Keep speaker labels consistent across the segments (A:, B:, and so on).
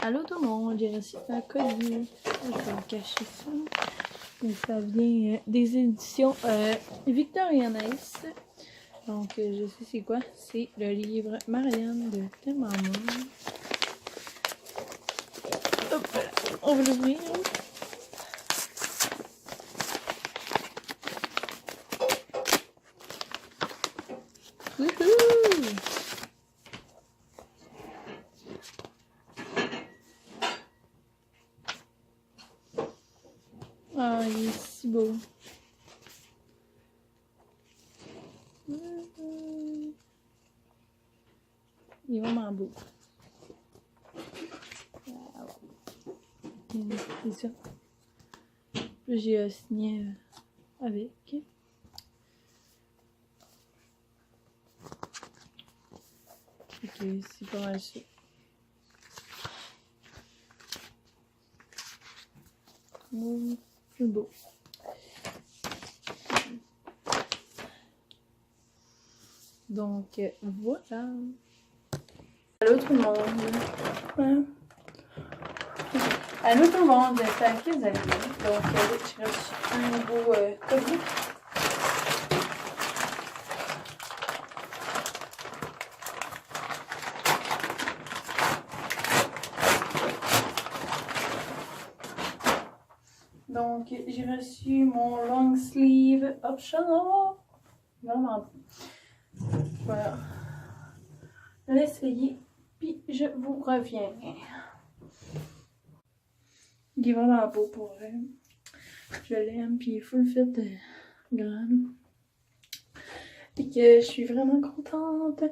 A: Allô tout le monde, j'ai reçu un colis. Je vais le cacher ça. Et ça vient des éditions Victorianès. Donc je sais c'est quoi. C'est le livre Marianne de Tim Hammond. Hop là, on va l'ouvrir. Wouhou! Ah, il est si beau. Il est vraiment beau. C'est ça. Puis j'ai signé avec. Ok, c'est pas mal ça. C'est beau. Donc voilà. Allô tout le monde. Allô tout le monde, j'espère que vous allez bien. Donc j'ai reçu un nouveau colis. Donc j'ai reçu mon long sleeve optional. Vraiment beau. Voilà. Je vais l'essayer, puis je vous reviens. Il est vraiment beau pour vrai. Je l'aime, puis il est full fit grand. Et que je suis vraiment contente.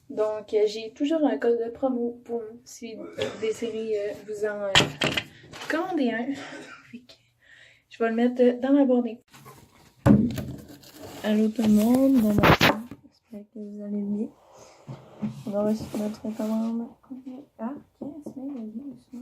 A: Donc j'ai toujours un code de promo pour si vous désirez vous en commander un. Je vais le mettre dans la barre. Allô tout le monde, bon matin. J'espère que vous allez bien. On va reçu notre commande. Ah, 15 000 aussi.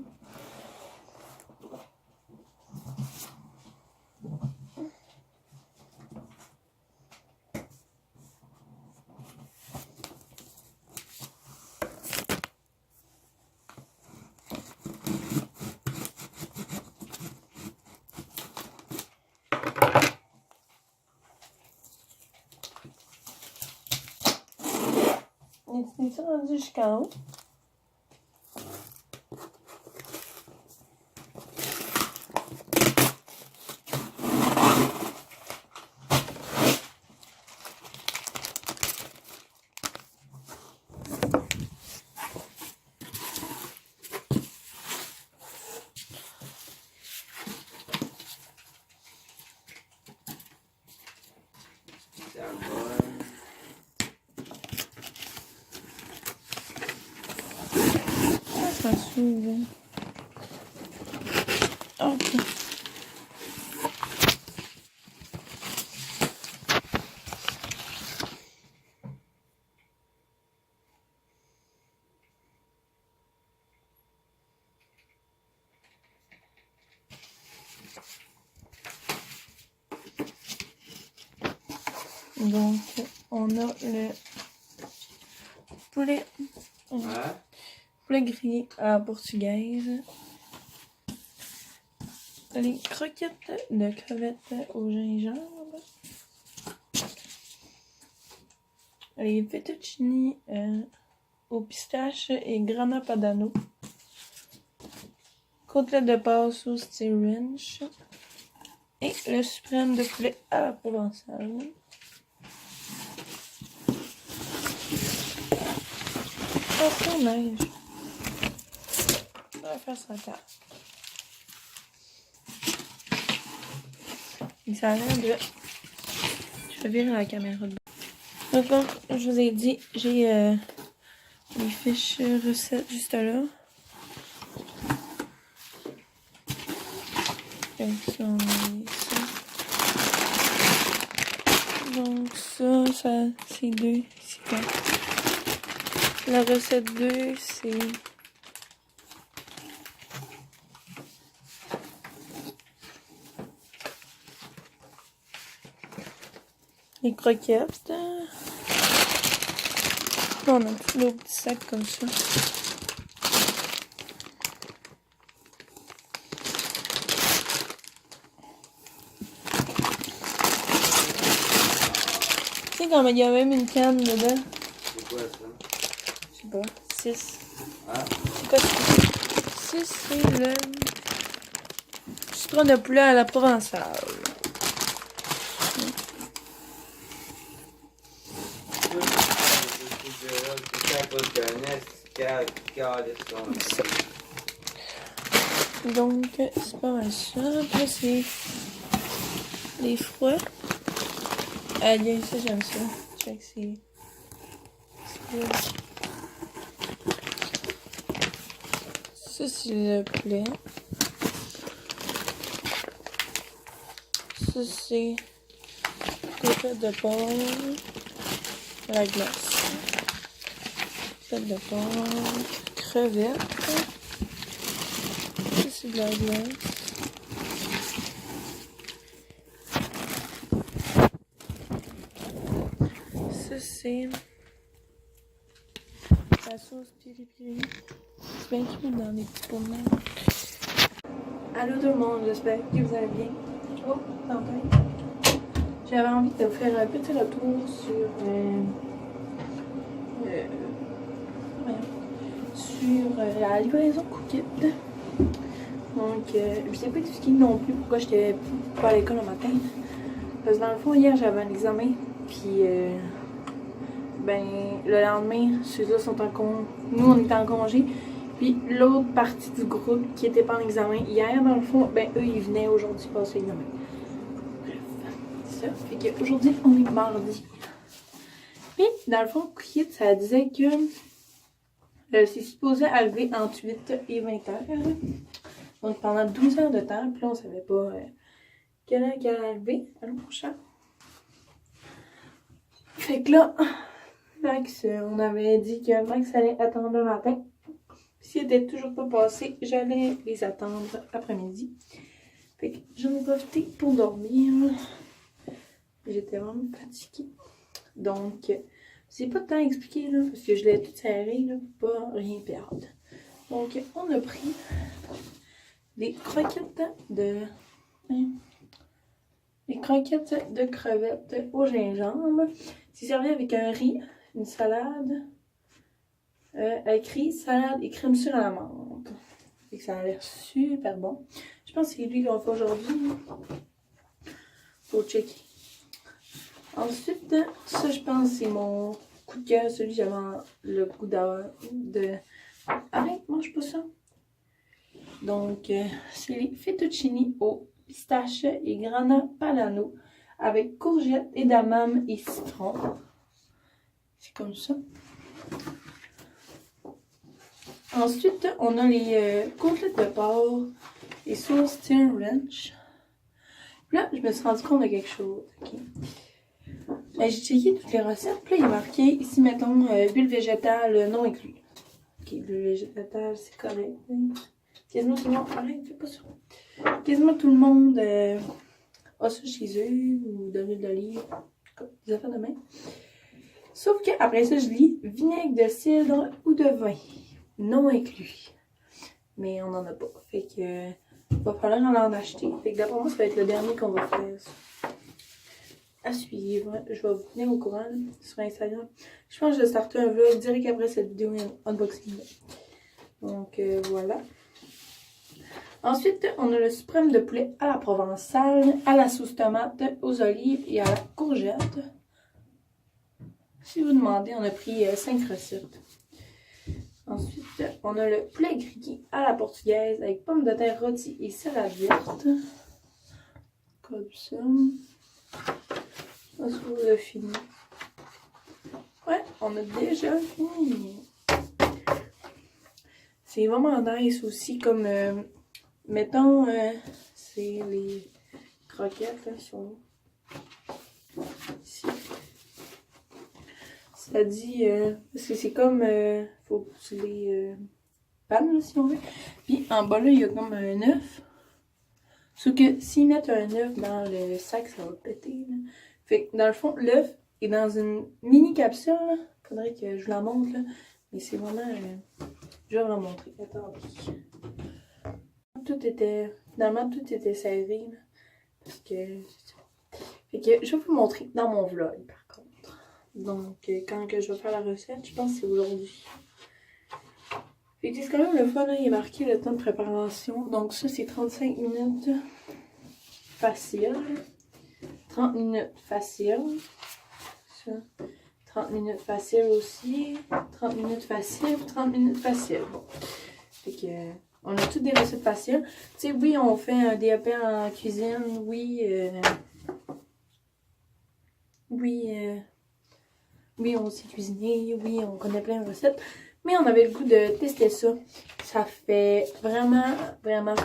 A: Et tu rendu jusqu'en haut? Ça s'ouvre. Ok. Donc, on a le poulet, poulet grillé à la portugaise, les croquettes de crevettes au gingembre, les fettuccini au pistache et grana padano, côtelettes de porc sauce ranch et le suprême de poulet à la provençale. Oh, neige. On va faire ça tard. Et ça a l'air de... Je vais virer la caméra de... Donc, comme je vous ai dit, j'ai les fiches recettes juste là. Donc, ça, on a ça. Donc, ça c'est 2, c'est 4. La recette 2, c'est... les croquettes. Là, on a tout le petit sac comme ça. sais, comme il y a même une canne dedans.
B: C'est quoi ça?
A: Je sais pas. 6.
B: Ah,
A: C'est quoi ça? 6, c'est le citron de poulet à la provençale.
B: c'est à cause d'un
A: Ça. Donc, c'est pas mal ça. Puis là, c'est les fruits. Ah, bien, ça, j'aime ça. Fait que c'est. Ça, c'est le poulet. Ça, c'est côtelette de porc à la glace. Côtelette de porc, crevettes. Ça, c'est de la glace. Ça, c'est la sauce piri-piri. C'est bien cru dans les petits pots de mer. Allô tout le monde, j'espère que vous allez bien. Oh, t'entends? J'avais envie de vous faire un petit retour sur la livraison Cookit. Donc, je sais pas expliquer non plus pourquoi j'étais pas à l'école le matin. Parce que dans le fond, hier j'avais un examen, puis ben, le lendemain, ceux-là sont en congé. Nous, on était en congé. Puis l'autre partie du groupe qui était pas en examen hier, dans le fond, ben eux, ils venaient aujourd'hui passer l'examen. Bref, c'est ça. Fait qu'aujourd'hui, on est mardi. Puis, dans le fond, Cookit, ça disait que c'est supposé arriver entre 8 et 20 heures. Donc, pendant 12 heures de temps. Puis là, on savait pas quelle heure qu'elle allait arriver. Allô, mon chat. Fait que là, Max, on avait dit que Max allait attendre le matin. S'il n'était toujours pas passé, j'allais les attendre après-midi. Fait que j'en ai profité pour dormir. J'étais vraiment fatiguée. Donc, c'est pas de temps à expliquer là, parce que je l'ai tout serré là, pour pas rien perdre. Donc, on a pris des croquettes de crevettes au gingembre. C'est servi avec un riz, une salade. Écrit salade et crème sur la menthe. Et que ça a l'air super bon. Je pense que c'est lui qu'on fait aujourd'hui. Faut checker. Ensuite, ça je pense c'est mon coup de cœur. Celui j'avais le goût de... Arrête, mange pas ça. Donc, c'est les fettuccini au pistache et grana padano avec courgettes, edamame et citron. C'est comme ça. Ensuite, on a les côtelettes de porc et sauce Steel Ranch. Puis là, je me suis rendu compte de quelque chose. Okay. J'ai checké toutes les recettes. Puis là, il y a marqué ici, mettons, huile végétale non inclus. Ok, l'huile végétale, c'est correct. Quasiment tout le monde. Arrête, fais pas ça. Quasiment tout le monde a ça chez eux ou de l'huile d'olive. Des affaires de même. Sauf qu'après ça, je lis vinaigre de cidre ou de vin. Non inclus. Mais on n'en a pas. Fait que va falloir en acheter. Fait que d'après moi, ça va être le dernier qu'on va faire. À suivre. Je vais vous tenir au courant là, sur Instagram. Je pense que je vais starter un vlog direct après cette vidéo unboxing. Donc voilà. Ensuite, on a le suprême de poulet à la provençale, à la sauce tomate, aux olives et à la courgette. Si vous demandez, on a pris 5 recettes. Ensuite, on a le poulet grillé à la portugaise avec pommes de terre rôties et salade verte. Comme ça. On a fini. Ouais, on a déjà fini. C'est vraiment nice aussi comme, mettons, c'est les croquettes là, sont ici. Ça dit, parce que c'est comme, faut que tu les pannes, si on veut. Puis en bas là, il y a comme un œuf. Sauf que s'ils mettent un œuf dans le sac, ça va péter. Là. Fait que dans le fond, l'œuf est dans une mini capsule. Là. Faudrait que je la montre, là. Mais c'est vraiment... je vais vous la montrer. Attendez. Finalement, tout était serré. Là. Parce que... Fait que je vais vous montrer dans mon vlog, par contre. Donc, quand que je vais faire la recette, je pense que c'est aujourd'hui. Fait que c'est quand même le fun, là, il est marqué le temps de préparation. Donc ça, c'est 35 minutes facile. 30 minutes facile. Ça. 30 minutes facile aussi. 30 minutes facile. 30 minutes facile. Bon. Fait que, on a toutes des recettes faciles. Tu sais, oui, on fait un DAP en cuisine. Oui, oui, on sait cuisiner. Oui, on connaît plein de recettes. Mais on avait le goût de tester ça. Ça fait vraiment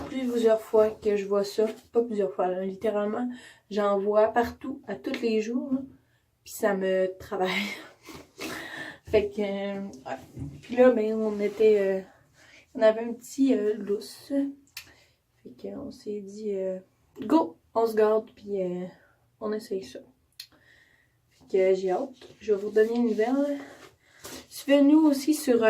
A: plusieurs fois que je vois ça. Pas plusieurs fois, là, littéralement. J'en vois partout, à tous les jours. Là. Puis ça me travaille. Fait que, ouais. Puis là, ben, on avait un petit lousse. Fait qu'on s'est dit, go, on se garde, puis on essaye ça. Fait que j'ai hâte. Je vais vous donner une nouvelle. Suivez-nous aussi sur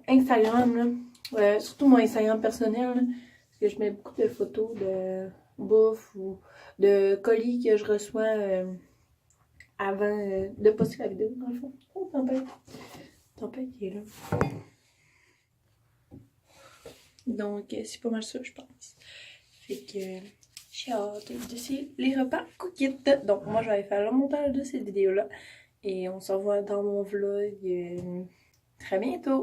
A: Instagram, là. Surtout mon Instagram personnel, là, parce que je mets beaucoup de photos de bouffe ou de colis que je reçois avant de poster la vidéo, dans le fond. Oh, tempête. Tempête qui est là. Donc, c'est pas mal ça, je pense. Fait que j'ai hâte d'essayer les repas cookies. Donc, moi, je vais faire le montage de cette vidéo-là. Et on se revoit dans mon vlog très bientôt.